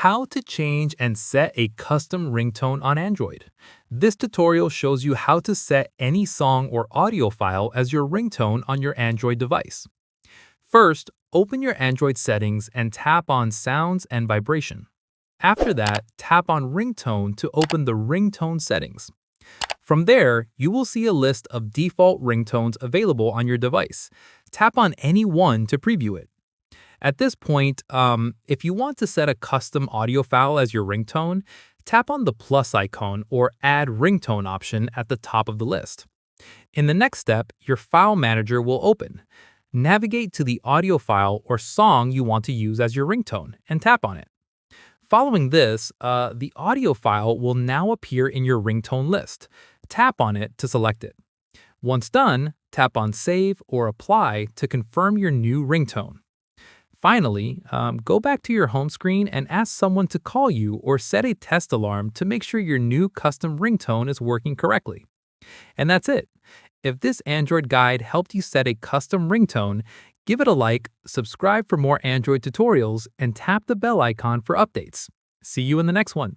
How to change and set a custom ringtone on Android. This tutorial shows you how to set any song or audio file as your ringtone on your Android device. First, open your Android settings and tap on Sounds and Vibration. After that, tap on Ringtone to open the ringtone settings. From there, you will see a list of default ringtones available on your device. Tap on any one to preview it. At this point, if you want to set a custom audio file as your ringtone, tap on the plus icon or Add Ringtone option at the top of the list. In the next step, your file manager will open. Navigate to the audio file or song you want to use as your ringtone and tap on it. Following this, the audio file will now appear in your ringtone list. Tap on it to select it. Once done, tap on Save or Apply to confirm your new ringtone. Finally, go back to your home screen and ask someone to call you or set a test alarm to make sure your new custom ringtone is working correctly. And that's it. If this Android guide helped you set a custom ringtone, give it a like, subscribe for more Android tutorials, and tap the bell icon for updates. See you in the next one.